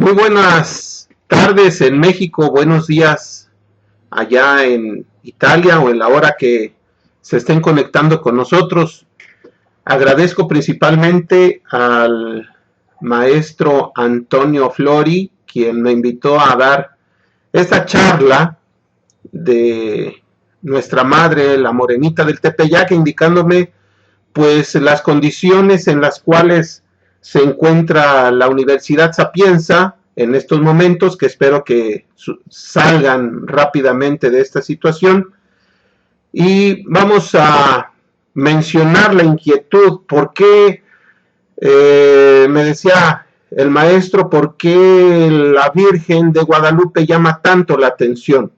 Muy buenas tardes en México, buenos días allá en Italia o en la hora que se estén conectando con nosotros. Agradezco principalmente al maestro Antonio Flori, quien me invitó a dar esta charla de nuestra madre, la Morenita del Tepeyac, indicándome pues las condiciones en las cuales se encuentra la Universidad Sapienza en estos momentos, que espero que salgan rápidamente de esta situación. Y vamos a mencionar la inquietud, ¿por qué? Me decía el maestro, ¿por qué la Virgen de Guadalupe llama tanto la atención?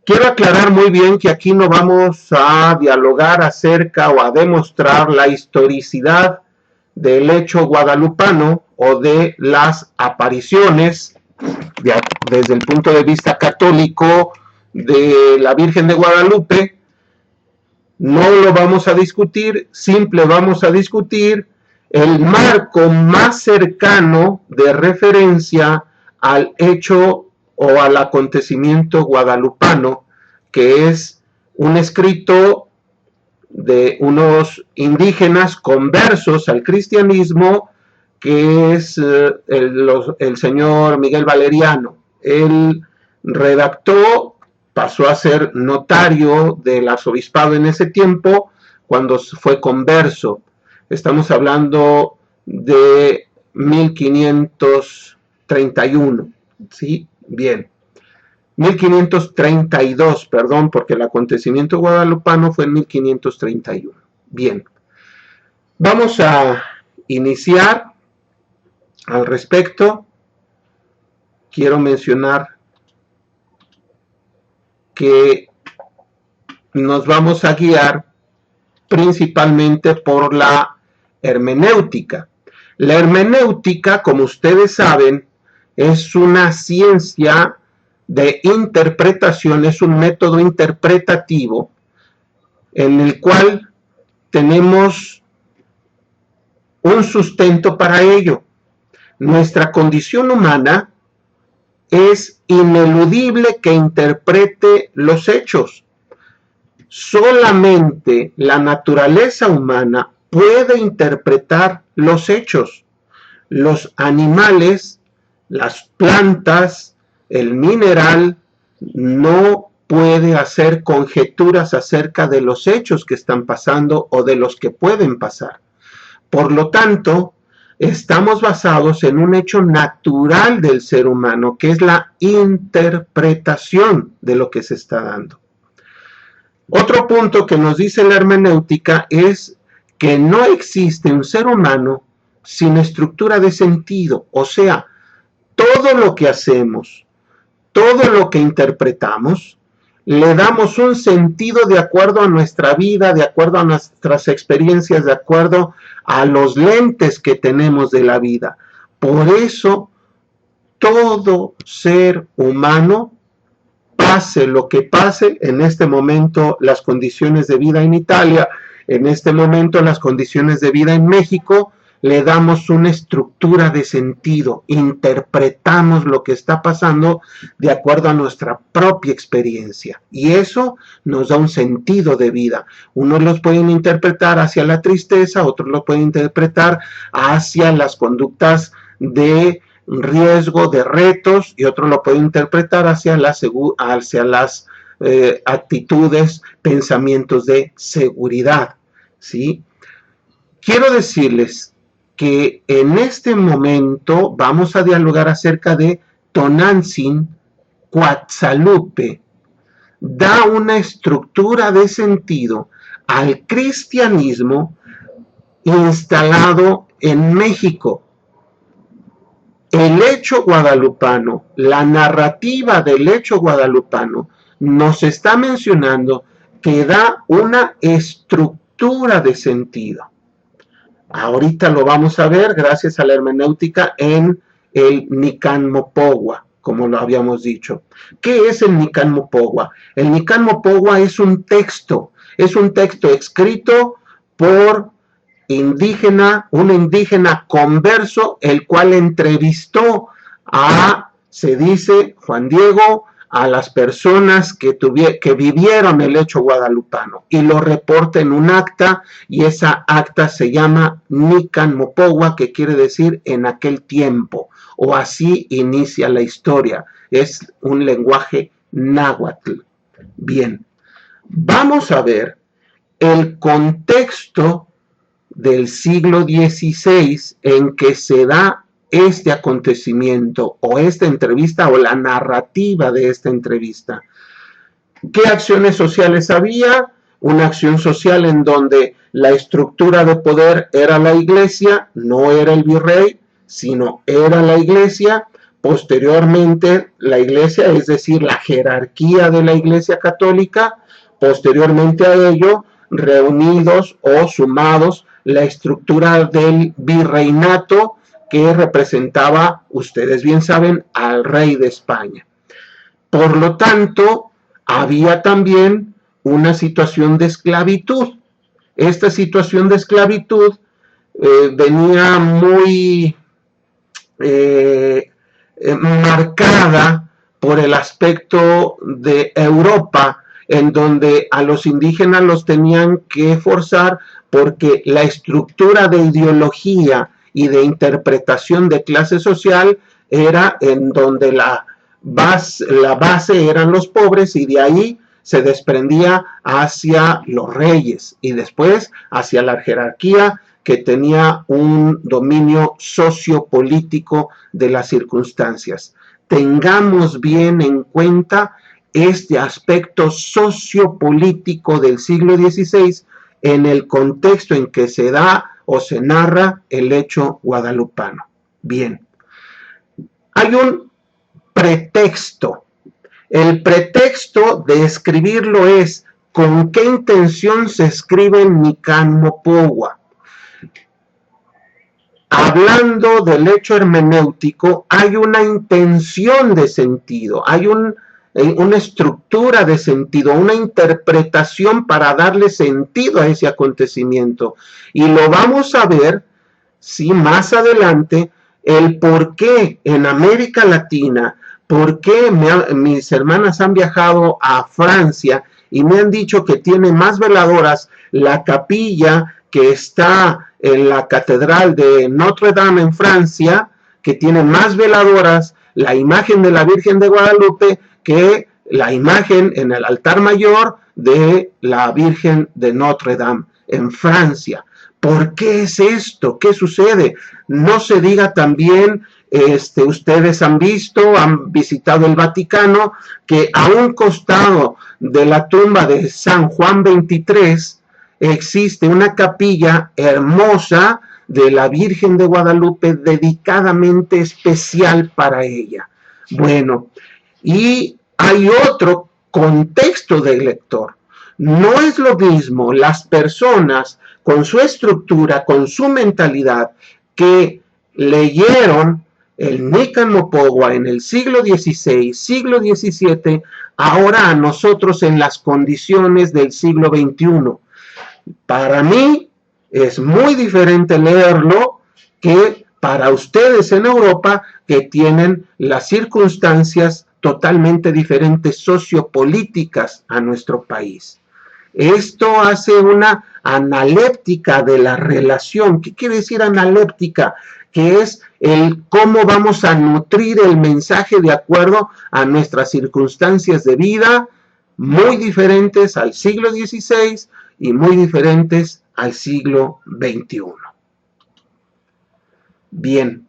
Quiero aclarar muy bien que aquí no vamos a dialogar acerca o a demostrar la historicidad del hecho guadalupano o de las apariciones desde el punto de vista católico de la Virgen de Guadalupe. No lo vamos a discutir, simple vamos a discutir el marco más cercano de referencia al hecho o al acontecimiento guadalupano, que es un escrito de unos indígenas conversos al cristianismo, que es el señor Miguel Valeriano. Él redactó, pasó a ser notario del arzobispado en ese tiempo, cuando fue converso. Estamos hablando de 1531, ¿sí? Bien. 1532, perdón, porque el acontecimiento guadalupano fue en 1531. Bien. Vamos a iniciar al respecto. Quiero mencionar que nos vamos a guiar principalmente por la hermenéutica. La hermenéutica, como ustedes saben, es una ciencia de interpretación, es un método interpretativo en el cual tenemos un sustento para ello. Nuestra condición humana es ineludible que interprete los hechos. Solamente la naturaleza humana puede interpretar los hechos. Los animales, las plantas, el mineral no puede hacer conjeturas acerca de los hechos que están pasando o de los que pueden pasar. Por lo tanto, estamos basados en un hecho natural del ser humano, que es la interpretación de lo que se está dando. Otro punto que nos dice la hermenéutica es que no existe un ser humano sin estructura de sentido, o sea, todo lo que hacemos, todo lo que interpretamos, le damos un sentido de acuerdo a nuestra vida, de acuerdo a nuestras experiencias, de acuerdo a los lentes que tenemos de la vida. Por eso, todo ser humano, pase lo que pase, en este momento las condiciones de vida en Italia, en este momento las condiciones de vida en México, le damos una estructura de sentido, interpretamos lo que está pasando de acuerdo a nuestra propia experiencia y eso nos da un sentido de vida. Unos los pueden interpretar hacia la tristeza, otros lo pueden interpretar hacia las conductas de riesgo, de retos, y otros lo pueden interpretar hacia las actitudes, pensamientos de seguridad, ¿sí? Quiero decirles que en este momento vamos a dialogar acerca de Tonantzin Coatzalupe. Da una estructura de sentido al cristianismo instalado en México. El hecho guadalupano, la narrativa del hecho guadalupano, nos está mencionando que da una estructura de sentido. Ahorita lo vamos a ver gracias a la hermenéutica en el Nican Mopogua, como lo habíamos dicho. ¿Qué es el Nican Mopogua? El Nican Mopogua es un texto escrito por indígena, un indígena converso, el cual entrevistó a, se dice, Juan Diego, a las personas que vivieron el hecho guadalupano, y lo reporta en un acta, y esa acta se llama Nican Mopogua, que quiere decir en aquel tiempo, o así inicia la historia. Es un lenguaje náhuatl. Bien, vamos a ver el contexto del siglo XVI en que se da este acontecimiento o esta entrevista o la narrativa de esta entrevista. ¿Qué acciones sociales había? Una acción social en donde la estructura de poder era la iglesia, no era el virrey, sino era la iglesia. Posteriormente, la iglesia, es decir, la jerarquía de la iglesia católica, posteriormente a ello, reunidos o sumados la estructura del virreinato que representaba, ustedes bien saben, al rey de España. Por lo tanto, había también una situación de esclavitud. Esta situación de esclavitud venía muy marcada por el aspecto de Europa, en donde a los indígenas los tenían que forzar porque la estructura de ideología y de interpretación de clase social era en donde la base eran los pobres, y de ahí se desprendía hacia los reyes y después hacia la jerarquía que tenía un dominio sociopolítico de las circunstancias. Tengamos bien en cuenta este aspecto sociopolítico del siglo XVI en el contexto en que se da o se narra el hecho guadalupano. Bien, hay un pretexto. El pretexto de escribirlo es con qué intención se escribe el Nican Mopogua. Hablando del hecho hermenéutico, hay una intención de sentido, hay una estructura de sentido, una interpretación para darle sentido a ese acontecimiento. Y lo vamos a ver, sí, más adelante, el por qué en América Latina, por qué mis hermanas han viajado a Francia y me han dicho que tiene más veladoras la capilla que está en la Catedral de Notre Dame en Francia, que tiene más veladoras la imagen de la Virgen de Guadalupe que la imagen en el altar mayor de la Virgen de Notre Dame en Francia. ¿Por qué es esto? ¿Qué sucede? No se diga también, ustedes han visitado el Vaticano, que a un costado de la tumba de San Juan XXIII existe una capilla hermosa de la Virgen de Guadalupe dedicadamente especial para ella. Bueno, y hay otro contexto del lector. No es lo mismo las personas con su estructura, con su mentalidad, que leyeron el Nican Mopogua en el siglo XVI, siglo XVII, ahora a nosotros en las condiciones del siglo XXI. Para mí es muy diferente leerlo que para ustedes en Europa, que tienen las circunstancias totalmente diferentes sociopolíticas a nuestro país. Esto hace una analéptica de la relación. ¿Qué quiere decir analéptica? Que es el cómo vamos a nutrir el mensaje de acuerdo a nuestras circunstancias de vida, muy diferentes al siglo XVI y muy diferentes al siglo XXI. Bien,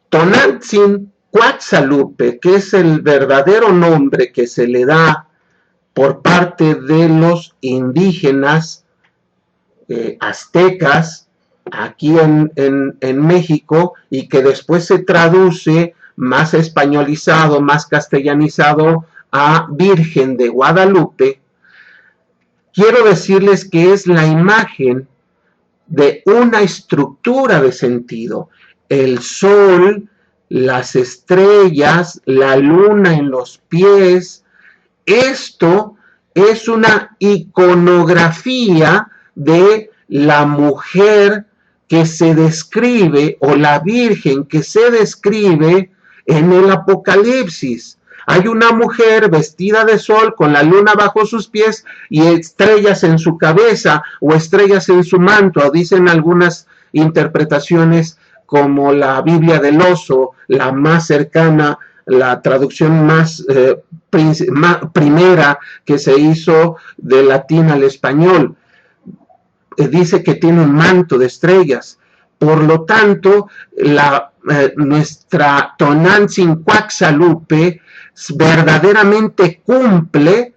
Tonantzin Cuatzalupe, que es el verdadero nombre que se le da por parte de los indígenas aztecas aquí en México, y que después se traduce más españolizado, más castellanizado a Virgen de Guadalupe. Quiero decirles que es la imagen de una estructura de sentido. El sol, las estrellas, la luna en los pies. Esto es una iconografía de la mujer que se describe o la virgen que se describe en el Apocalipsis. Hay una mujer vestida de sol con la luna bajo sus pies y estrellas en su cabeza o estrellas en su manto. Dicen algunas interpretaciones como la Biblia del oso, la más cercana, la traducción más primera que se hizo de latín al español. Dice que tiene un manto de estrellas. Por lo tanto, nuestra Tonantzin-Cuaxalupe verdaderamente cumple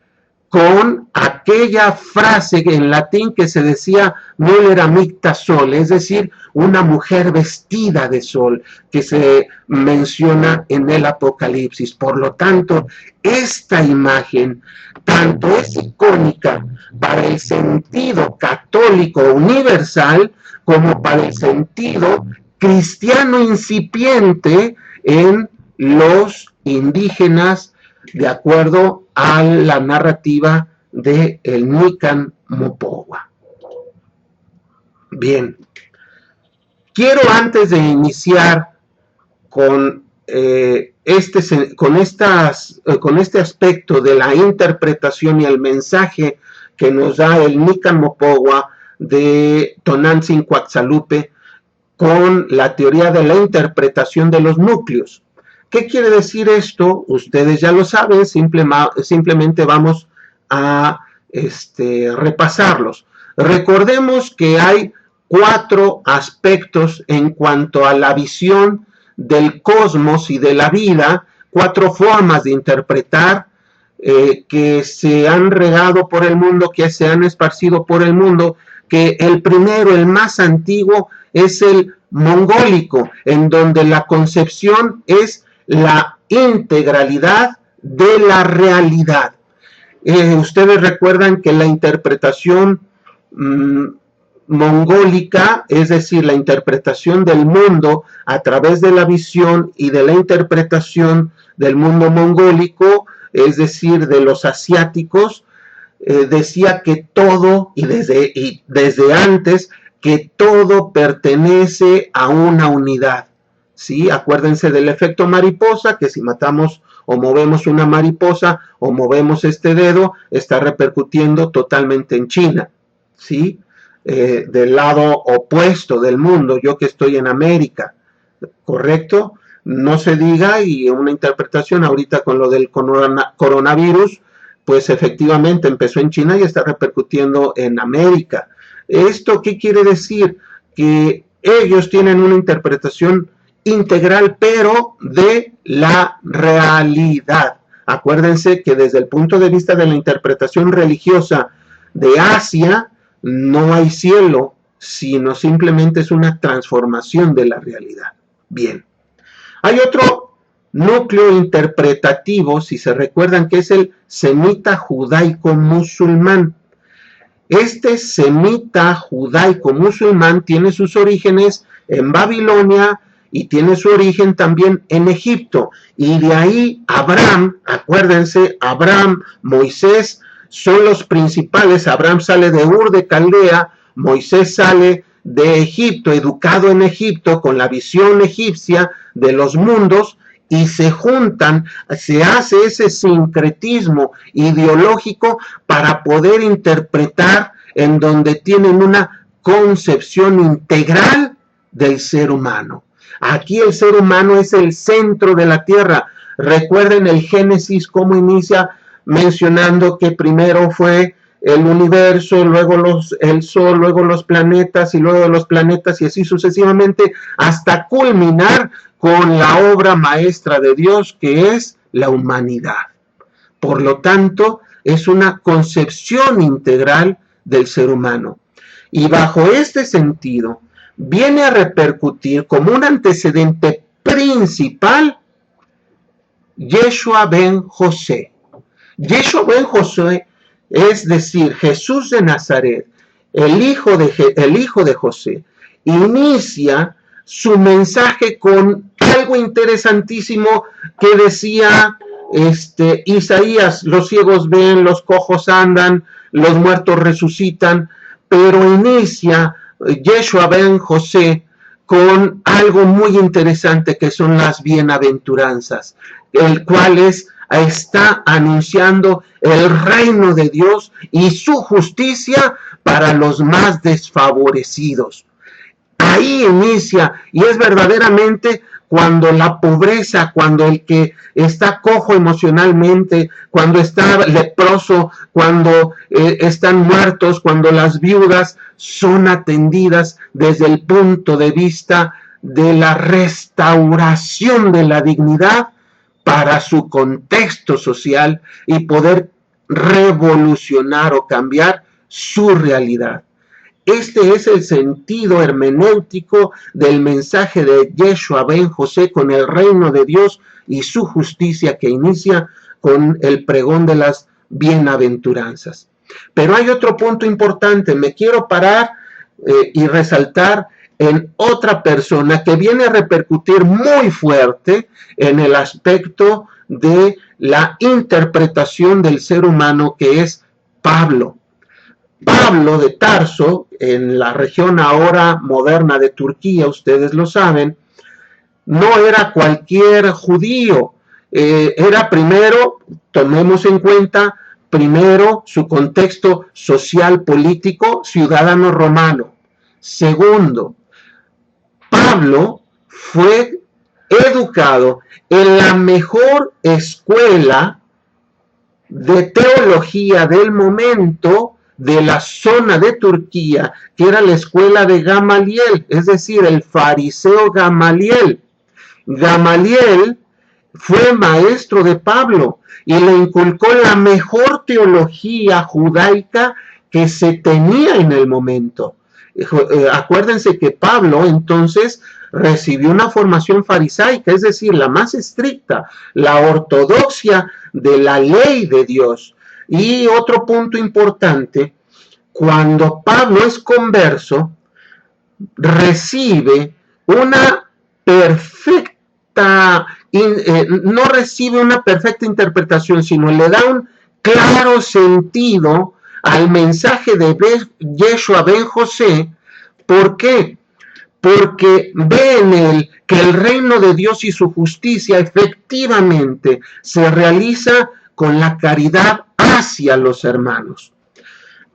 con aquella frase en latín que se decía muller amicta sol, es decir, una mujer vestida de sol, que se menciona en el Apocalipsis. Por lo tanto, esta imagen tanto es icónica para el sentido católico universal como para el sentido cristiano incipiente en los indígenas, de acuerdo a la narrativa de el Nican Mopohua. Bien, quiero antes de iniciar con este aspecto de la interpretación y el mensaje que nos da el Nican Mopohua de Tonantzin-Cuaxalupe con la teoría de la interpretación de los núcleos. ¿Qué quiere decir esto? Ustedes ya lo saben, simplemente vamos a repasarlos. Recordemos que hay 4 aspectos en cuanto a la visión del cosmos y de la vida, 4 formas de interpretar que se han regado por el mundo, que se han esparcido por el mundo, que el primero, el más antiguo, es el mongólico, en donde la concepción es la integralidad de la realidad. Ustedes recuerdan que la interpretación mongólica, es decir, la interpretación del mundo a través de la visión y de la interpretación del mundo mongólico, es decir, de los asiáticos, decía que todo, y desde antes, que todo pertenece a una unidad. ¿Sí? Acuérdense del efecto mariposa, que si matamos o movemos una mariposa o movemos este dedo, está repercutiendo totalmente en China. ¿Sí? Del lado opuesto del mundo, yo que estoy en América, ¿correcto? No se diga, y una interpretación ahorita con lo del coronavirus, pues efectivamente empezó en China y está repercutiendo en América. ¿Esto qué quiere decir? Que ellos tienen una interpretación integral, pero de la realidad. Acuérdense que desde el punto de vista de la interpretación religiosa de Asia, no hay cielo, sino simplemente es una transformación de la realidad. Bien. Hay otro núcleo interpretativo, si se recuerdan, que es el semita judaico musulmán. Este semita judaico musulmán tiene sus orígenes en Babilonia y tiene su origen también en Egipto. Y de ahí Abraham, acuérdense, Abraham, Moisés son los principales. Abraham sale de Ur de Caldea, Moisés sale de Egipto, educado en Egipto con la visión egipcia de los mundos, y se juntan, se hace ese sincretismo ideológico para poder interpretar en donde tienen una concepción integral del ser humano. Aquí el ser humano es el centro de la tierra. Recuerden el Génesis, cómo inicia mencionando que primero fue el universo, luego el sol, luego los planetas y luego los planetas y así sucesivamente hasta culminar con la obra maestra de Dios, que es la humanidad. Por lo tanto, es una concepción integral del ser humano. Y bajo este sentido, viene a repercutir como un antecedente principal Yeshua ben José. Yeshua ben José, es decir, Jesús de Nazaret, el hijo de José, inicia su mensaje con algo interesantísimo que decía Isaías: los ciegos ven, los cojos andan, los muertos resucitan, pero inicia Yeshua ben José con algo muy interesante que son las bienaventuranzas, el cual está anunciando el reino de Dios y su justicia para los más desfavorecidos. Ahí inicia, y es verdaderamente cuando la pobreza, cuando el que está cojo emocionalmente, cuando está leproso, cuando están muertos, cuando las viudas son atendidas desde el punto de vista de la restauración de la dignidad para su contexto social y poder revolucionar o cambiar su realidad. Este es el sentido hermenéutico del mensaje de Yeshua ben José con el reino de Dios y su justicia, que inicia con el pregón de las bienaventuranzas. Pero hay otro punto importante, me quiero parar y resaltar en otra persona que viene a repercutir muy fuerte en el aspecto de la interpretación del ser humano, que es Pablo. Pablo de Tarso, en la región ahora moderna de Turquía, ustedes lo saben, no era cualquier judío, era primero, tomemos en cuenta, primero su contexto social, político, ciudadano romano. Segundo, Pablo fue educado en la mejor escuela de teología del momento de la zona de Turquía, que era la escuela de Gamaliel, es decir, el fariseo Gamaliel. Gamaliel fue maestro de Pablo y le inculcó la mejor teología judaica que se tenía en el momento. Acuérdense que Pablo entonces recibió una formación farisaica, es decir, la más estricta, la ortodoxia de la ley de Dios. Y otro punto importante, cuando Pablo es converso, recibe una perfecta, no recibe una perfecta interpretación, sino le da un claro sentido al mensaje de Yeshua ben José. ¿Por qué? Porque ve en él que el reino de Dios y su justicia efectivamente se realiza con la caridad hacia los hermanos.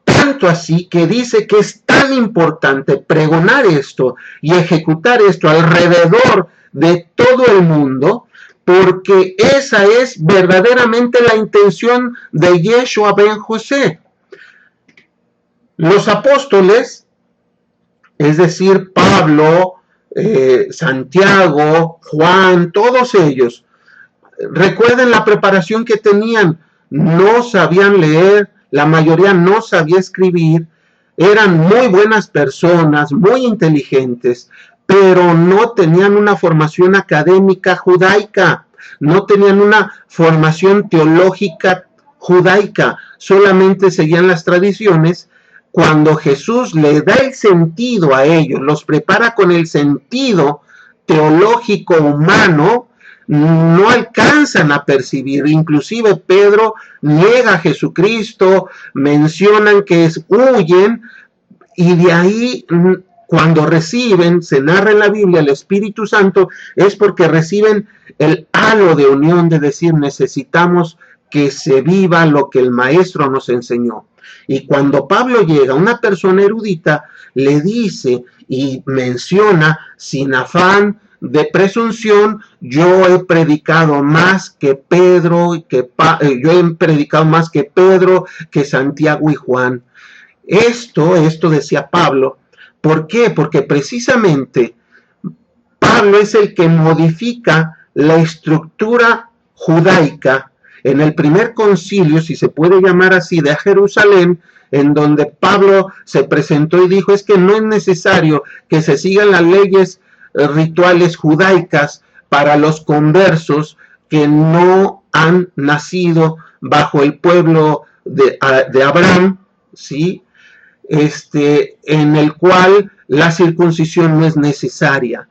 Tanto así que dice que es tan importante pregonar esto y ejecutar esto alrededor de todo el mundo, porque esa es verdaderamente la intención de Yeshua ben José. Los apóstoles, es decir, Pablo, Santiago, Juan, todos ellos, recuerden la preparación que tenían, no sabían leer, la mayoría no sabía escribir, eran muy buenas personas, muy inteligentes, pero no tenían una formación académica judaica, no tenían una formación teológica judaica, solamente seguían las tradiciones. Cuando Jesús le da el sentido a ellos, los prepara con el sentido teológico humano, no alcanzan a percibir. Inclusive Pedro niega a Jesucristo, mencionan que huyen, y de ahí cuando reciben, se narra en la Biblia, el Espíritu Santo, es porque reciben el halo de unión de decir, necesitamos que se viva lo que el Maestro nos enseñó. Y cuando Pablo llega, una persona erudita le dice y menciona sin afán de presunción, yo he predicado más que Pedro, yo he predicado más que Pedro, que Santiago y Juan. Esto decía Pablo. ¿Por qué? Porque precisamente Pablo es el que modifica la estructura judaica en el primer concilio, si se puede llamar así, de Jerusalén, en donde Pablo se presentó y dijo, es que no es necesario que se sigan las leyes rituales judaicas para los conversos que no han nacido bajo el pueblo de Abraham, ¿sí? En el cual la circuncisión no es necesaria.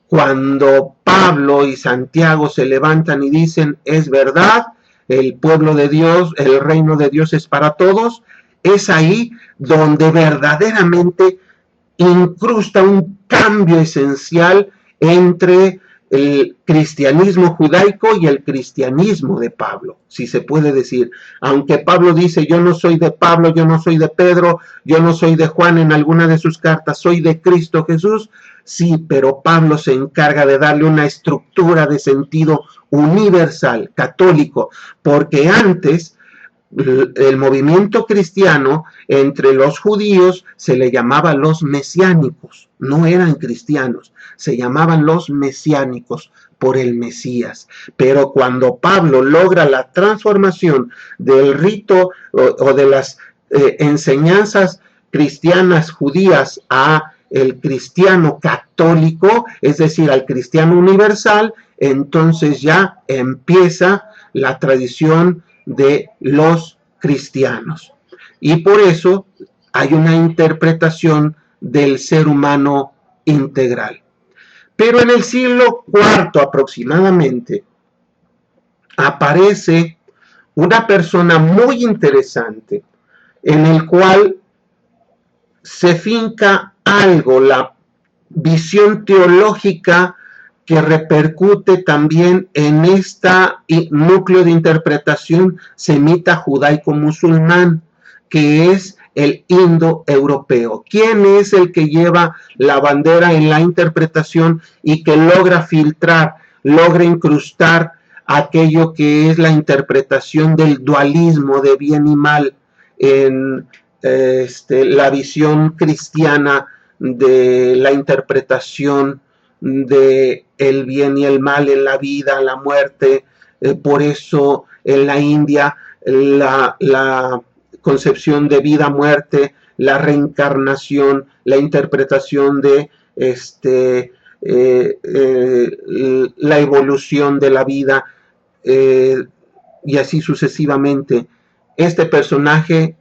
Cuando Pablo y Santiago se levantan y dicen, es verdad, el pueblo de Dios, el reino de Dios es para todos, es ahí donde verdaderamente incrusta un cambio esencial entre el cristianismo judaico y el cristianismo de Pablo, si se puede decir. Aunque Pablo dice, yo no soy de Pablo, yo no soy de Pedro, yo no soy de Juan en alguna de sus cartas, soy de Cristo Jesús. Sí, pero Pablo se encarga de darle una estructura de sentido universal, católico, porque antes el movimiento cristiano entre los judíos se le llamaba los mesiánicos, no eran cristianos, se llamaban los mesiánicos por el Mesías. Pero cuando Pablo logra la transformación del rito o de las enseñanzas cristianas judías a el cristiano católico, es decir, al cristiano universal, entonces ya empieza la tradición de los cristianos. Y por eso hay una interpretación del ser humano integral. Pero en el siglo IV aproximadamente aparece una persona muy interesante en el cual se finca algo, la visión teológica que repercute también en este núcleo de interpretación semita judaico-musulmán, que es el indoeuropeo. ¿Quién es el que lleva la bandera en la interpretación y que logra filtrar, logra incrustar aquello que es la interpretación del dualismo de bien y mal en la visión cristiana de la interpretación de el bien y el mal en la vida, la muerte? Por eso en la India la concepción de vida, muerte, la reencarnación, la interpretación de la evolución de la vida, y así sucesivamente. Este personaje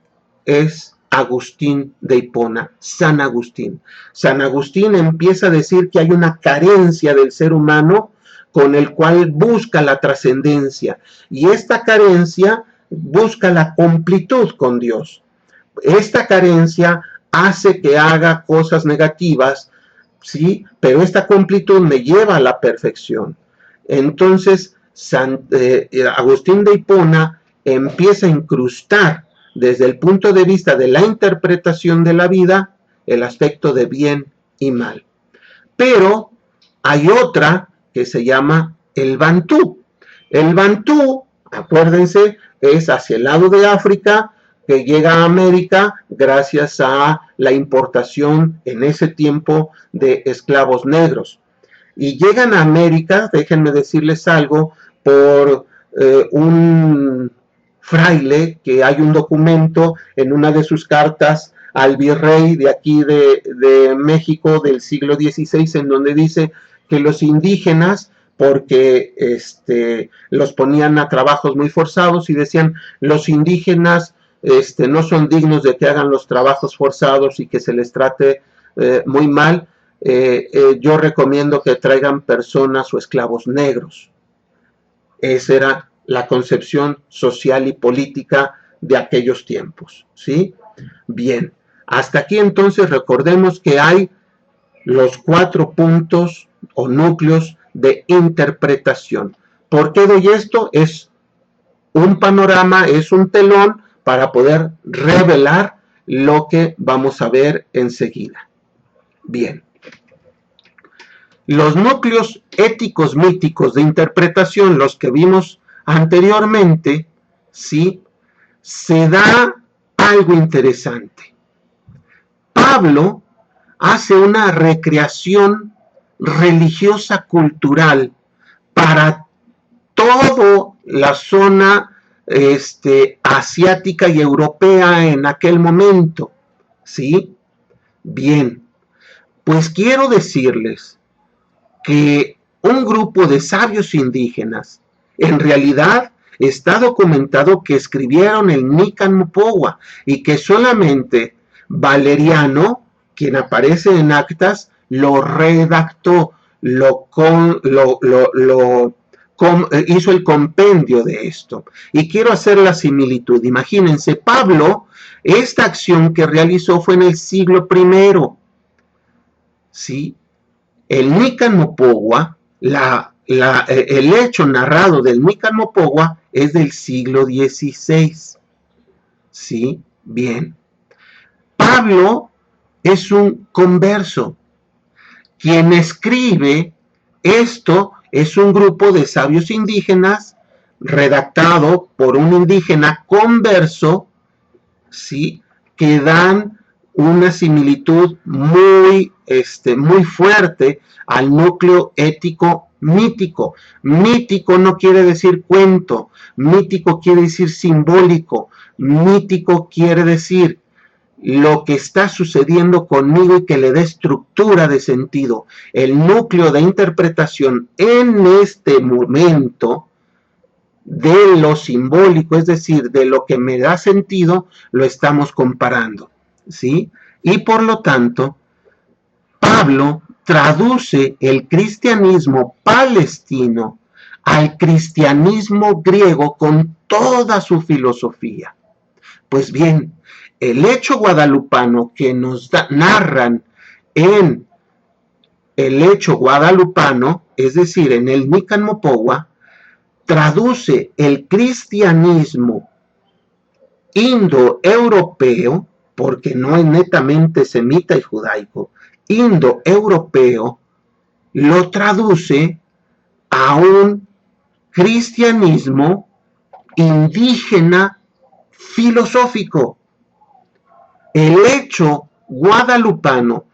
es Agustín de Hipona, San Agustín. San Agustín empieza a decir que hay una carencia del ser humano con el cual busca la trascendencia, y esta carencia busca la completud con Dios. Esta carencia hace que haga cosas negativas, ¿sí? Pero esta completud me lleva a la perfección. Entonces, Agustín de Hipona empieza a incrustar desde el punto de vista de la interpretación de la vida el aspecto de bien y mal. Pero hay otra que se llama el Bantú. El Bantú, acuérdense, es hacia el lado de África, que llega a América gracias a la importación en ese tiempo de esclavos negros. Y llegan a América, déjenme decirles algo, por un fraile, que hay un documento en una de sus cartas al virrey de aquí de México del siglo XVI, en donde dice que los indígenas, porque los ponían a trabajos muy forzados, y decían, los indígenas no son dignos de que hagan los trabajos forzados y que se les trate muy mal. Yo recomiendo que traigan personas o esclavos negros. Esa era la concepción social y política de aquellos tiempos, ¿sí? Bien, hasta aquí entonces recordemos que hay los 4 puntos o núcleos de interpretación. ¿Por qué doy esto? Es un panorama, es un telón para poder revelar lo que vamos a ver enseguida. Bien. Los núcleos éticos míticos de interpretación, los que vimos anteriormente, ¿sí? Se da algo interesante. Pablo hace una recreación religiosa cultural para toda la zona asiática y europea en aquel momento, ¿sí? Bien, pues quiero decirles que un grupo de sabios indígenas, en realidad está documentado que escribieron el Nican Mopohua, y que solamente Valeriano, quien aparece en actas, lo redactó, lo hizo el compendio de esto. Y quiero hacer la similitud. Imagínense, Pablo, esta acción que realizó fue en el siglo I. ¿Sí? El Nican Mopogua, el hecho narrado del Nican Mopogua es del siglo XVI. ¿Sí? Bien. Pablo es un converso. Quien escribe esto es un grupo de sabios indígenas redactado por un indígena converso, ¿sí? Que dan una similitud muy fuerte al núcleo ético mítico. Mítico no quiere decir cuento, mítico quiere decir simbólico, mítico quiere decir lo que está sucediendo conmigo y que le dé estructura de sentido. El núcleo de interpretación en este momento de lo simbólico, es decir, de lo que me da sentido, lo estamos comparando, ¿sí? Y por lo tanto, Pablo traduce el cristianismo palestino al cristianismo griego con toda su filosofía. Pues bien, el hecho guadalupano que nos narran en el hecho guadalupano, es decir, en el Nican Mopogua, traduce el cristianismo indoeuropeo, porque no es netamente semita y judaico, indoeuropeo, lo traduce a un cristianismo indígena filosófico. El hecho guadalupano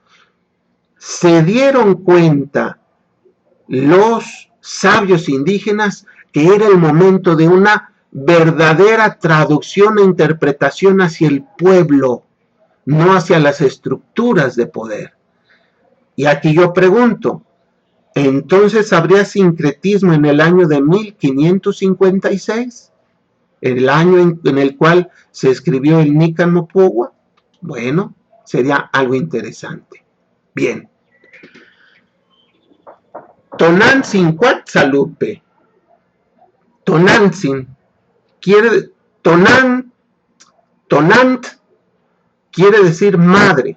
se dieron cuenta los sabios indígenas que era el momento de una verdadera traducción e interpretación hacia el pueblo, no hacia las estructuras de poder. Y aquí yo pregunto, ¿entonces habría sincretismo en el año de 1556? ¿El año en el cual se escribió el Nican Mopogua? Bueno, sería algo interesante. Bien. Tonantzin Cuatzalupe. Tonantzin quiere, tonant quiere decir madre.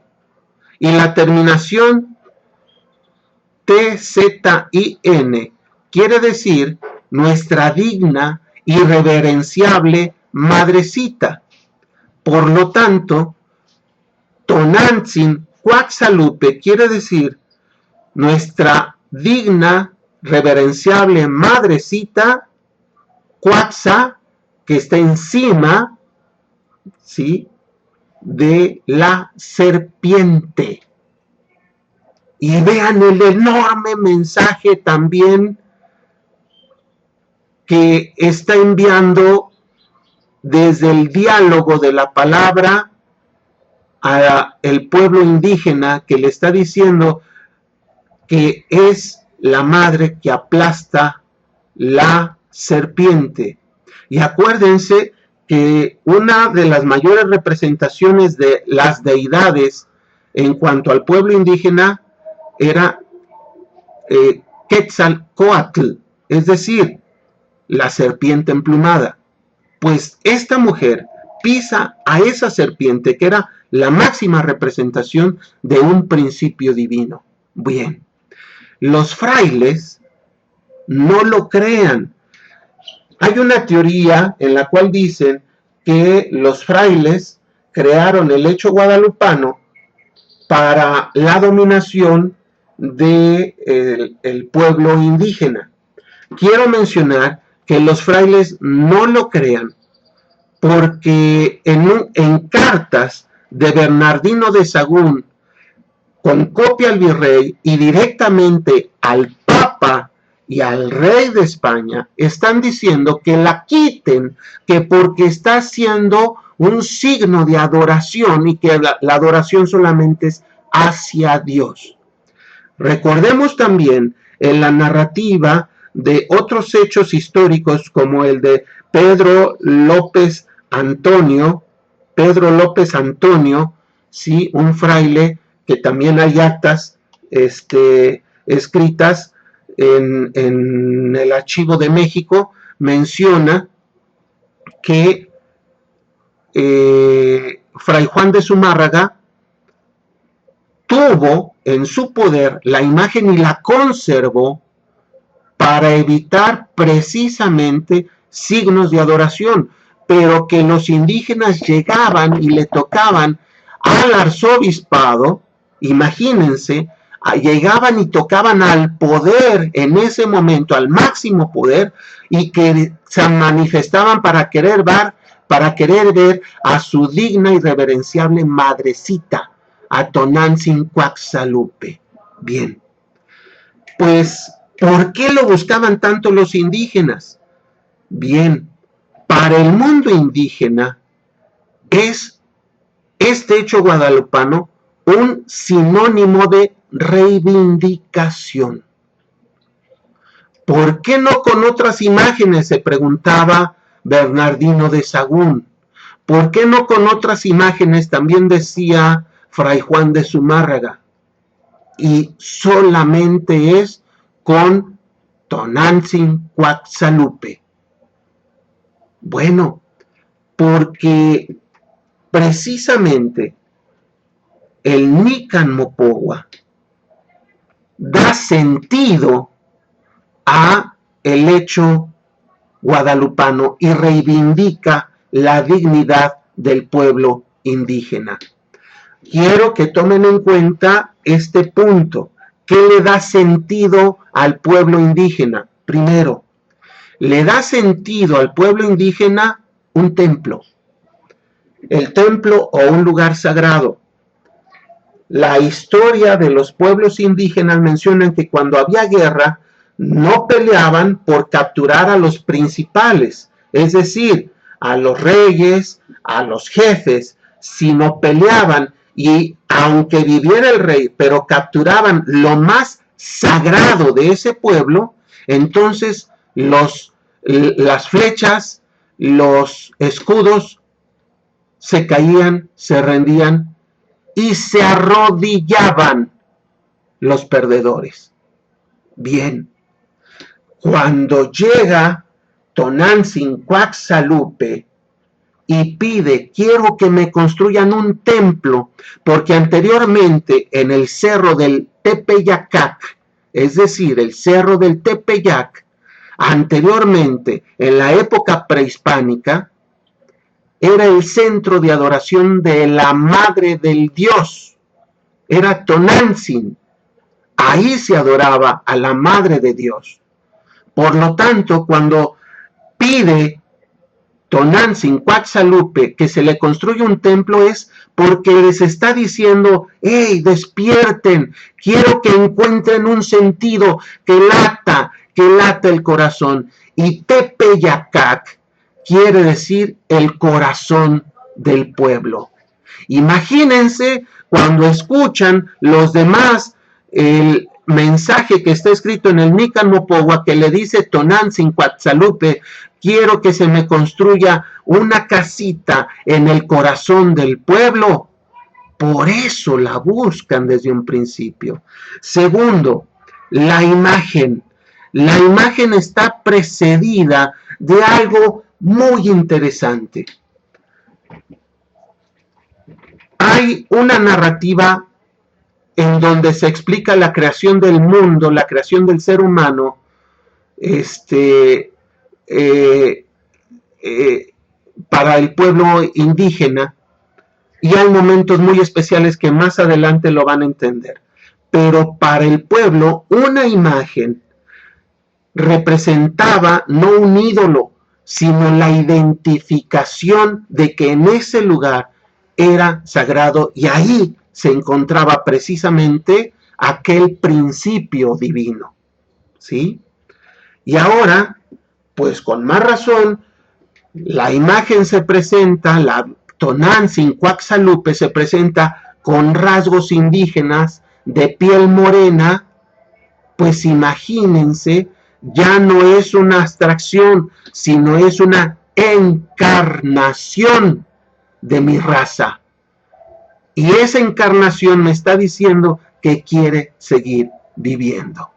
Y la terminación TZIN quiere decir nuestra digna y reverenciable madrecita. Por lo tanto, Tonantzin Cuatzalupe quiere decir nuestra digna, reverenciable madrecita, Cuatza, que está encima, ¿sí?, de la serpiente. Y vean el enorme mensaje también que está enviando desde el diálogo de la palabra a el pueblo indígena, que le está diciendo que es la madre que aplasta la serpiente. Y acuérdense que una de las mayores representaciones de las deidades en cuanto al pueblo indígena era Quetzalcóatl, es decir, la serpiente emplumada. Pues esta mujer pisa a esa serpiente que era la máxima representación de un principio divino. Bien, los frailes no lo crean. Hay una teoría en la cual dicen que los frailes crearon el hecho guadalupano para la dominación del pueblo indígena. Quiero mencionar que los frailes no lo crean porque en cartas de Bernardino de Sahagún, con copia al virrey y directamente al Papa y al rey de España, están diciendo que la quiten, que porque está haciendo un signo de adoración y que la adoración solamente es hacia Dios. Recordemos también en la narrativa de otros hechos históricos como el de Pedro López Antonio, ¿sí?, un fraile que también hay actas escritas en el Archivo de México menciona que Fray Juan de Zumárraga tuvo en su poder la imagen y la conservó para evitar precisamente signos de adoración, pero que los indígenas llegaban y le tocaban al arzobispado, imagínense, llegaban y tocaban al poder en ese momento, al máximo poder, y que se manifestaban para querer ver a su digna y reverenciable madrecita, a Tonantzin Cuaxalupe. Bien, pues, ¿por qué lo buscaban tanto los indígenas? Bien, para el mundo indígena es este hecho guadalupano un sinónimo de reivindicación. ¿Por qué no con otras imágenes?, se preguntaba Bernardino de Sahagún. ¿Por qué no con otras imágenes?, también decía Fray Juan de Zumárraga. Y solamente es con Tonantzin Cuaxalupe. Bueno, porque precisamente el Nican Mopogua da sentido a el hecho guadalupano y reivindica la dignidad del pueblo indígena. Quiero que tomen en cuenta este punto. ¿Qué le da sentido al pueblo indígena? Primero, le da sentido al pueblo indígena un templo. El templo o un lugar sagrado. La historia de los pueblos indígenas mencionan que cuando había guerra no peleaban por capturar a los principales, es decir, a los reyes, a los jefes, sino peleaban y aunque viviera el rey, pero capturaban lo más sagrado de ese pueblo, entonces las flechas, los escudos se caían, se rendían y se arrodillaban los perdedores. Bien, cuando llega Tonantzin Cuaxalupe y pide, quiero que me construyan un templo, porque anteriormente en el cerro del Tepeyacac, es decir, el cerro del Tepeyac, anteriormente en la época prehispánica, era el centro de adoración de la madre del dios, era Tonantzin. Ahí se adoraba a la madre de Dios. Por lo tanto, cuando pide Tonantzin Cuaxalupe que se le construya un templo es porque les está diciendo, hey, despierten, quiero que encuentren un sentido, que lata el corazón. Y Tepeyacac quiere decir el corazón del pueblo. Imagínense cuando escuchan los demás el mensaje que está escrito en el Nican Mopogua que le dice Tonantzin Cuaxalupe, quiero que se me construya una casita en el corazón del pueblo. Por eso la buscan desde un principio. Segundo, la imagen. La imagen está precedida de algo muy interesante. Hay una narrativa en donde se explica la creación del mundo, la creación del ser humano, para el pueblo indígena, y hay momentos muy especiales que más adelante lo van a entender. Pero para el pueblo, una imagen representaba no un ídolo, sino la identificación de que en ese lugar era sagrado y ahí se encontraba precisamente aquel principio divino, ¿sí? Y ahora, pues con más razón, la imagen se presenta, la Tonantzin Cuaxalupe se presenta con rasgos indígenas, de piel morena, pues imagínense, ya no es una abstracción, sino es una encarnación de mi raza. Y esa encarnación me está diciendo que quiere seguir viviendo.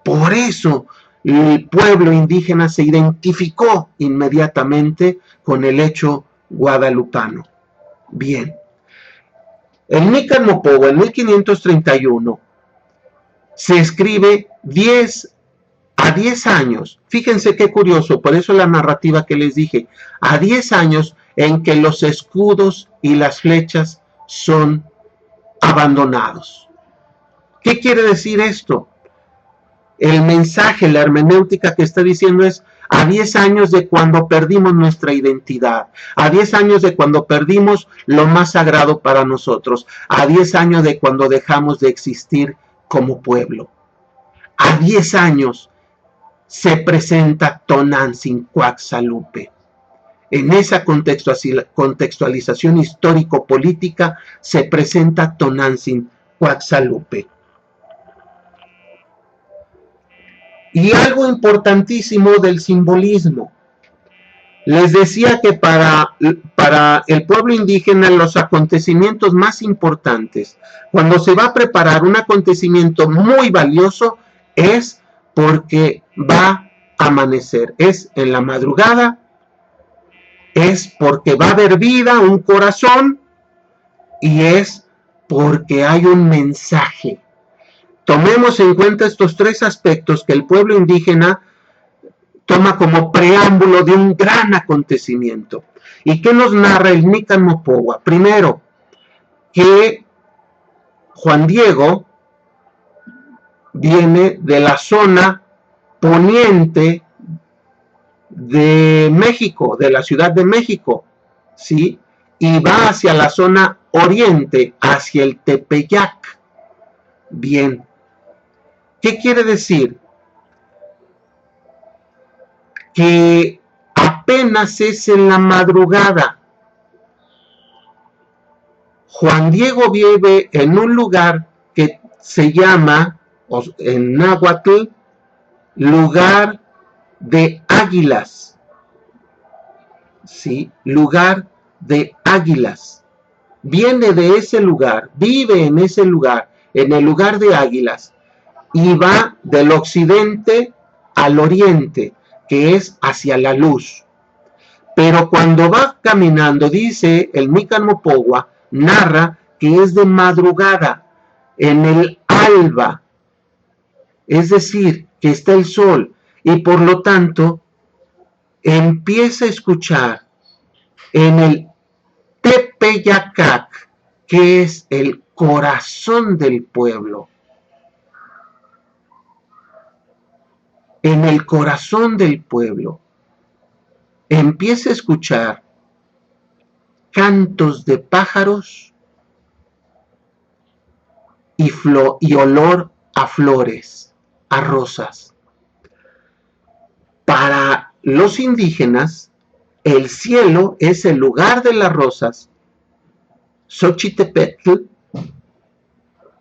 Por eso el pueblo indígena se identificó inmediatamente con el hecho guadalupano. Bien. El Nican Mopowa en 1531 se escribe 10 años. Fíjense qué curioso, por eso la narrativa que les dije, a 10 años en que los escudos y las flechas son abandonados. ¿Qué quiere decir esto? El mensaje, la hermenéutica que está diciendo es a 10 años de cuando perdimos nuestra identidad, a 10 años de cuando perdimos lo más sagrado para nosotros, a 10 años de cuando dejamos de existir como pueblo. A 10 años se presenta Tonantzin Cuaxalupe. En esa contextualización histórico-política se presenta Tonantzin Cuaxalupe. Y algo importantísimo del simbolismo. Les decía que para el pueblo indígena los acontecimientos más importantes, cuando se va a preparar un acontecimiento muy valioso, es porque va a amanecer. Es en la madrugada, es porque va a haber vida, un corazón, y es porque hay un mensaje. Tomemos en cuenta estos tres aspectos que el pueblo indígena toma como preámbulo de un gran acontecimiento. ¿Y qué nos narra el Nican Mopowa? Primero, que Juan Diego viene de la zona poniente de México, de la Ciudad de México, ¿sí? Y va hacia la zona oriente, hacia el Tepeyac. Bien. ¿Qué quiere decir? Que apenas es en la madrugada. Juan Diego vive en un lugar que se llama, en náhuatl, lugar de águilas. ¿Sí? Lugar de águilas. Viene de ese lugar, vive en ese lugar, en el lugar de águilas, y va del occidente al oriente, que es hacia la luz. Pero cuando va caminando, dice el Nican Mopowa, narra que es de madrugada, en el alba, es decir, que está el sol, y por lo tanto empieza a escuchar en el Tepeyacac, que es el corazón del pueblo. En el corazón del pueblo empieza a escuchar cantos de pájaros y olor a flores, a rosas. Para los indígenas, el cielo es el lugar de las rosas, Xochitepetl,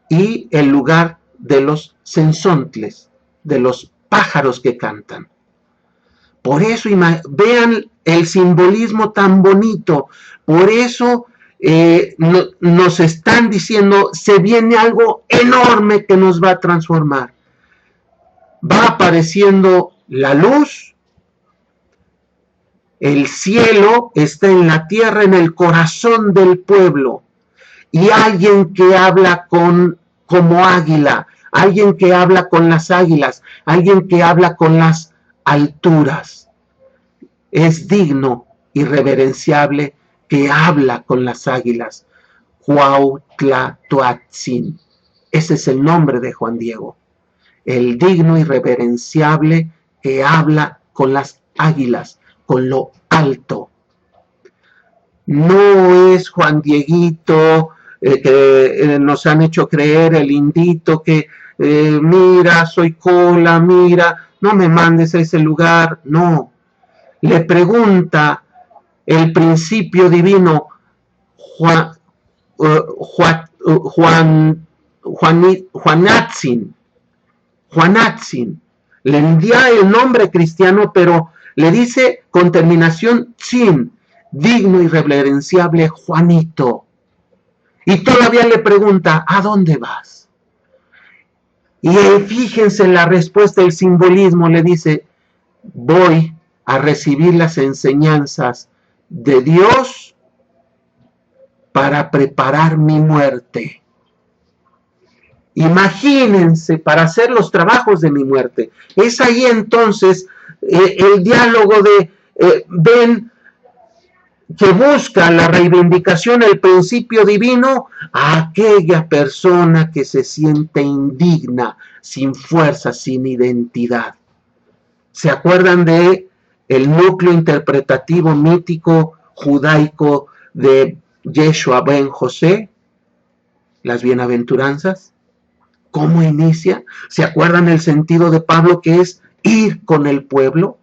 y el lugar de los cenzontles, de los pájaros que cantan. Por eso vean el simbolismo tan bonito, por eso nos están diciendo, se viene algo enorme que nos va a transformar. Va apareciendo la luz, el cielo está en la tierra, en el corazón del pueblo, y alguien que habla como águila, alguien que habla con las águilas, alguien que habla con las alturas. Es digno y reverenciable que habla con las águilas. Cuauhtlatoatzin. Ese es el nombre de Juan Diego. El digno y reverenciable que habla con las águilas, con lo alto. No es Juan Dieguito que nos han hecho creer, el indito que mira, soy cola, mira, no me mandes a ese lugar. No. Le pregunta el principio divino Juanatzin. Le envía el nombre cristiano, pero le dice con terminación Tzin, digno y reverenciable Juanito. Y todavía le pregunta, ¿a dónde vas? Y fíjense la respuesta, el simbolismo le dice, voy a recibir las enseñanzas de Dios para preparar mi muerte. Imagínense, para hacer los trabajos de mi muerte. Es ahí entonces el diálogo de Ben, que busca la reivindicación, el principio divino, a aquella persona que se siente indigna, sin fuerza, sin identidad. ¿Se acuerdan de el núcleo interpretativo mítico judaico de Yeshua ben José? Las bienaventuranzas. ¿Cómo inicia? ¿Se acuerdan el sentido de Pablo, que es ir con el pueblo?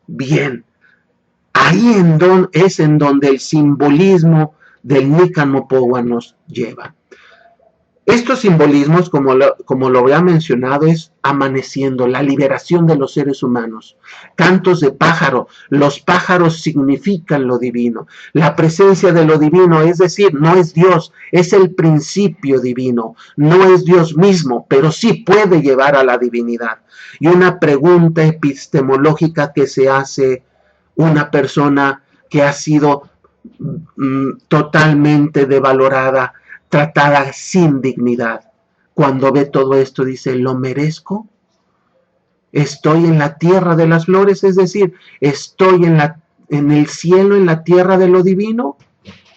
Bien, ahí es en donde el simbolismo del Nican Mopohua nos lleva. Estos simbolismos, como lo había mencionado, es amaneciendo, la liberación de los seres humanos. Cantos de pájaro, los pájaros significan lo divino. La presencia de lo divino, es decir, no es Dios, es el principio divino. No es Dios mismo, pero sí puede llevar a la divinidad. Y una pregunta epistemológica que se hace una persona que ha sido totalmente devalorada, tratada sin dignidad. Cuando ve todo esto dice, ¿lo merezco? Estoy en la tierra de las flores, es decir, estoy en el cielo, en la tierra de lo divino.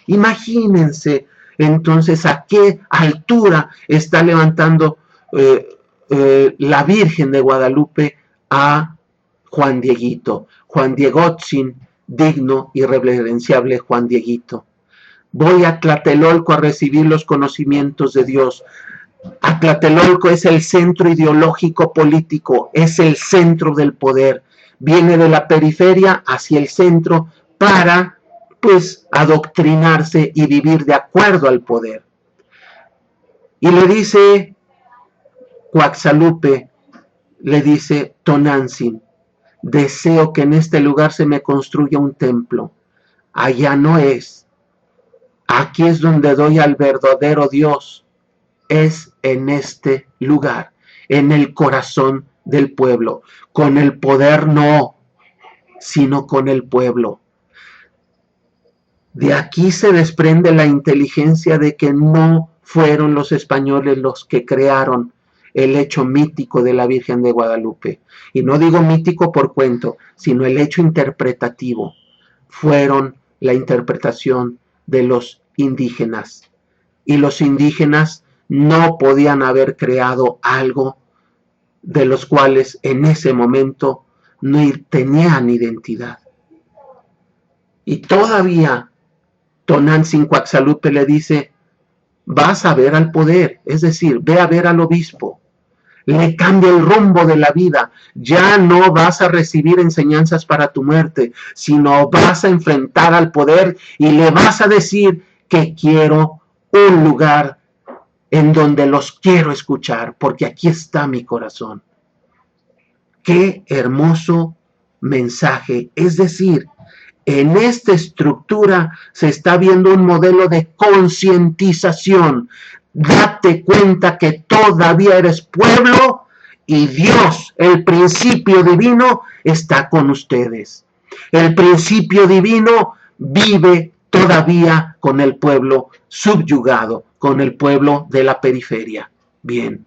Imagínense entonces a qué altura está levantando la Virgen de Guadalupe a Juan Dieguito, Juan Diegotzin, digno y reverenciable Juan Dieguito. Voy a Tlatelolco a recibir los conocimientos de Dios. Tlatelolco es el centro ideológico político, es el centro del poder. Viene de la periferia hacia el centro para, pues, adoctrinarse y vivir de acuerdo al poder. Y le dice Cuaxalupe, le dice Tonantzin, deseo que en este lugar se me construya un templo. Allá no es. Aquí es donde doy al verdadero Dios. Es en este lugar, en el corazón del pueblo. Con el poder no, sino con el pueblo. De aquí se desprende la inteligencia de que no fueron los españoles los que crearon el hecho mítico de la Virgen de Guadalupe. Y no digo mítico por cuento, sino el hecho interpretativo. Fueron la interpretación de los indígenas. Y los indígenas no podían haber creado algo de los cuales en ese momento no tenían identidad. Y todavía Tonantzin Cuaxalupe le dice, vas a ver al poder, es decir, ve a ver al obispo. Le cambia el rumbo de la vida. Ya no vas a recibir enseñanzas para tu muerte, sino vas a enfrentar al poder y le vas a decir que quiero un lugar en donde los quiero escuchar, porque aquí está mi corazón. Qué hermoso mensaje. Es decir, en esta estructura se está viendo un modelo de concientización. Date cuenta que todavía eres pueblo y Dios, el principio divino, está con ustedes. El principio divino vive todavía con el pueblo subyugado, con el pueblo de la periferia. Bien.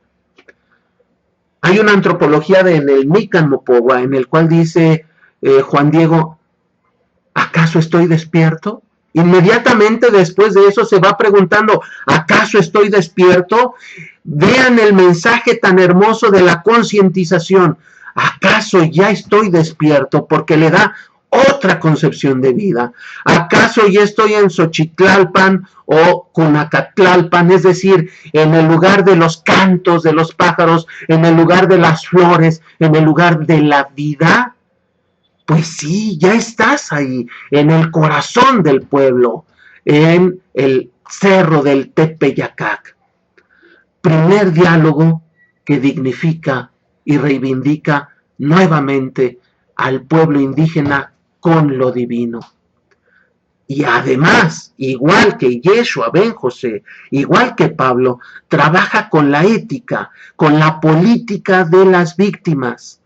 Hay una antropología en el Nican Mopohua en el cual dice Juan Diego, ¿acaso estoy despierto? Inmediatamente después de eso se va preguntando, ¿acaso estoy despierto? Vean el mensaje tan hermoso de la concientización. ¿Acaso ya estoy despierto? Porque le da otra concepción de vida. ¿Acaso ya estoy en Xochitlalpan o Cunacatlalpan? Es decir, en el lugar de los cantos de los pájaros, en el lugar de las flores, en el lugar de la vida. Pues sí, ya estás ahí, en el corazón del pueblo, en el cerro del Tepeyacac. Primer diálogo que dignifica y reivindica nuevamente al pueblo indígena con lo divino. Y además, igual que Yeshua ben José, igual que Pablo, trabaja con la ética, con la política de las víctimas.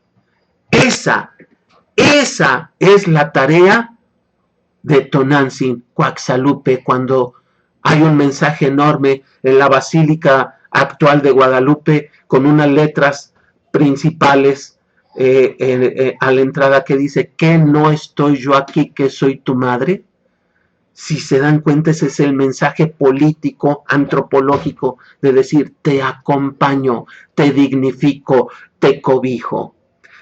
Esa es la tarea de Tonantzin Coatzalupe cuando hay un mensaje enorme en la Basílica actual de Guadalupe con unas letras principales a la entrada que dice: ¿qué no estoy yo aquí, que soy tu madre? Si se dan cuenta, ese es el mensaje político, antropológico, de decir: te acompaño, te dignifico, te cobijo.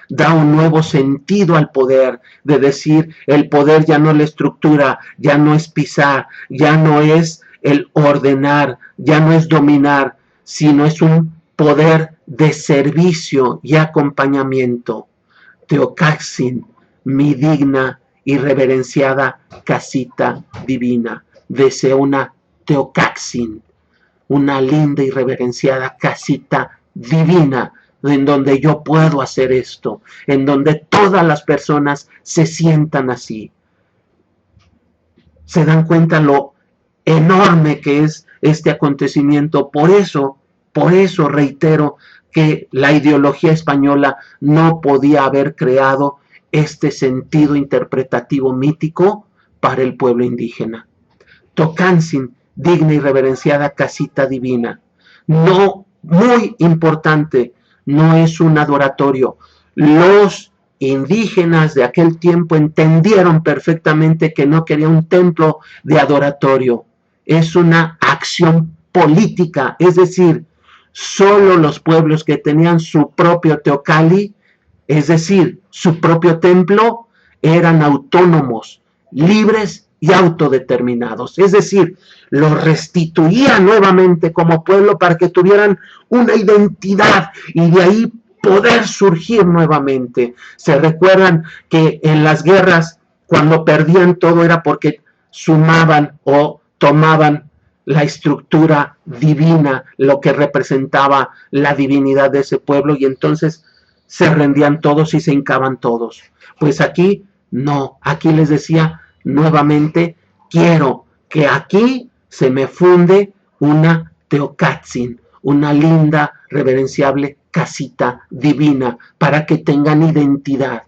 Da un nuevo sentido al poder, de decir: el poder ya no es la estructura, ya no es pisar, ya no es el ordenar, ya no es dominar, sino es un poder de servicio y acompañamiento. Teocaxin, mi digna y reverenciada casita divina. Deseo una Teocaxin, una linda y reverenciada casita divina, en donde yo puedo hacer esto, en donde todas las personas se sientan así. Se dan cuenta lo enorme que es este acontecimiento. Por eso reitero que la ideología española no podía haber creado este sentido interpretativo mítico para el pueblo indígena. Tocantzin, digna y reverenciada casita divina. No, muy importante, no es un adoratorio. Los indígenas de aquel tiempo entendieron perfectamente que no quería un templo de adoratorio. Es una acción política, es decir, solo los pueblos que tenían su propio teocalli, es decir, su propio templo, eran autónomos, libres y autodeterminados. Es decir, los restituía nuevamente como pueblo para que tuvieran una identidad y de ahí poder surgir nuevamente. Se recuerdan que en las guerras, cuando perdían todo, era porque sumaban o tomaban la estructura divina, lo que representaba la divinidad de ese pueblo, y entonces se rendían todos y se hincaban todos. Pues aquí no, aquí les decía nuevamente: quiero que aquí se me funde una Teocatzin, una linda, reverenciable casita divina, para que tengan identidad.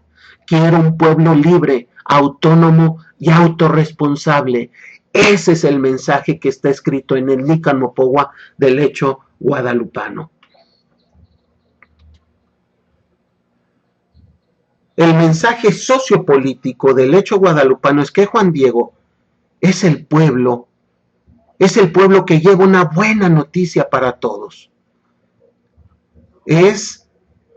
Quiero un pueblo libre, autónomo y autorresponsable. Ese es el mensaje que está escrito en el Nican Mopogua del hecho guadalupano. El mensaje sociopolítico del hecho guadalupano es que Juan Diego es el pueblo que lleva una buena noticia para todos. Es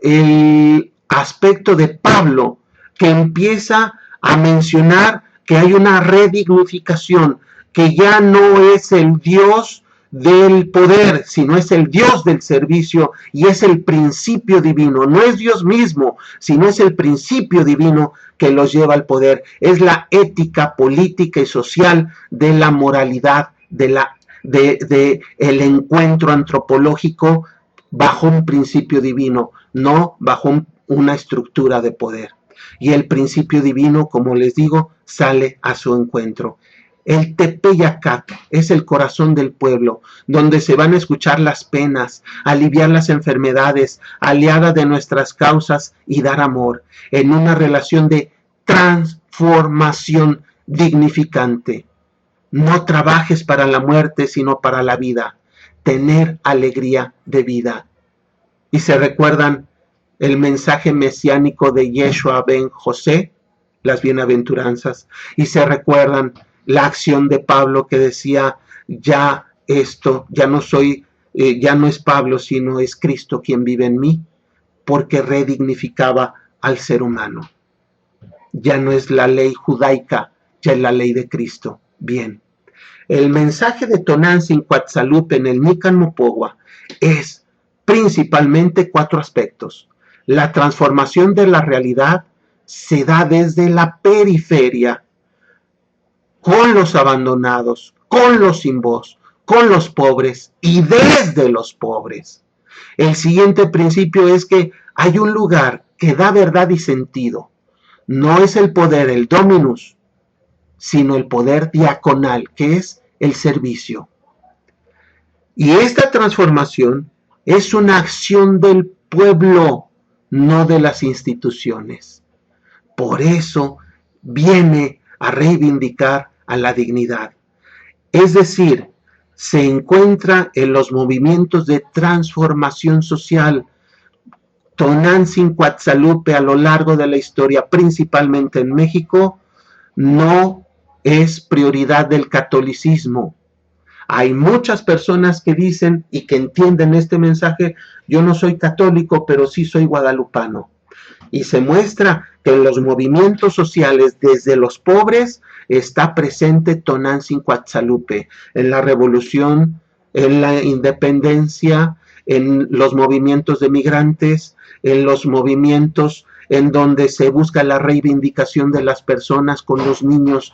el aspecto de Pablo que empieza a mencionar que hay una redignificación, que ya no es el Dios del poder, sino es el Dios del servicio y es el principio divino. No es Dios mismo, sino es el principio divino que los lleva al poder. Es la ética política y social de la moralidad, de el encuentro antropológico bajo un principio divino, no bajo una estructura de poder. Y el principio divino, como les digo, sale a su encuentro. El Tepeyacac es el corazón del pueblo, donde se van a escuchar las penas, aliviar las enfermedades, aliada de nuestras causas y dar amor, en una relación de transformación dignificante. No trabajes para la muerte, sino para la vida. Tener alegría de vida. Y se recuerdan el mensaje mesiánico de Yeshua ben José, las bienaventuranzas, y se recuerdan la acción de Pablo que decía: ya esto, ya no es Pablo, sino es Cristo quien vive en mí, porque redignificaba al ser humano. Ya no es la ley judaica, ya es la ley de Cristo. Bien. El mensaje de Tonantzin Coatzalupe en el Nican Mopogua es principalmente 4 aspectos. La transformación de la realidad se da desde la periferia, con los abandonados, con los sin voz, con los pobres y desde los pobres. El siguiente principio es que hay un lugar que da verdad y sentido. No es el poder, el dominus, sino el poder diaconal, que es el servicio. Y esta transformación es una acción del pueblo, no de las instituciones. Por eso viene a reivindicar a la dignidad. Es decir, se encuentra en los movimientos de transformación social. Tonantzin-Coatzalupe a lo largo de la historia, principalmente en México, no es prioridad del catolicismo. Hay muchas personas que dicen y que entienden este mensaje: yo no soy católico, pero sí soy guadalupano. Y se muestra que en los movimientos sociales, desde los pobres, está presente Tonantzin-Coatzalupe, en la revolución, en la independencia, en los movimientos de migrantes, en los movimientos en donde se busca la reivindicación de las personas con los niños,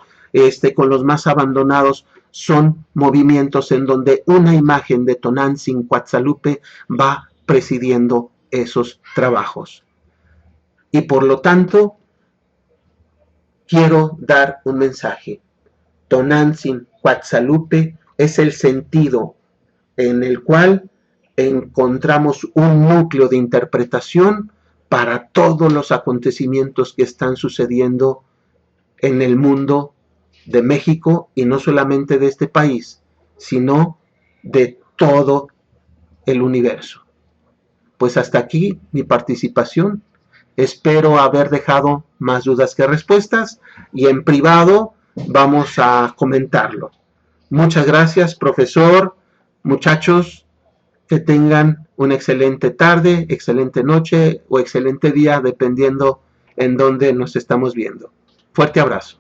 con los más abandonados. Son movimientos en donde una imagen de Tonantzin-Coatzalupe va presidiendo esos trabajos. Y por lo tanto, quiero dar un mensaje. Tonantzin-Coatzalupe es el sentido en el cual encontramos un núcleo de interpretación para todos los acontecimientos que están sucediendo en el mundo de México, y no solamente de este país, sino de todo el universo. Pues hasta aquí mi participación. Espero haber dejado más dudas que respuestas, y en privado vamos a comentarlo. Muchas gracias, profesor. Muchachos, que tengan una excelente tarde, excelente noche o excelente día, dependiendo en dónde nos estamos viendo. Fuerte abrazo.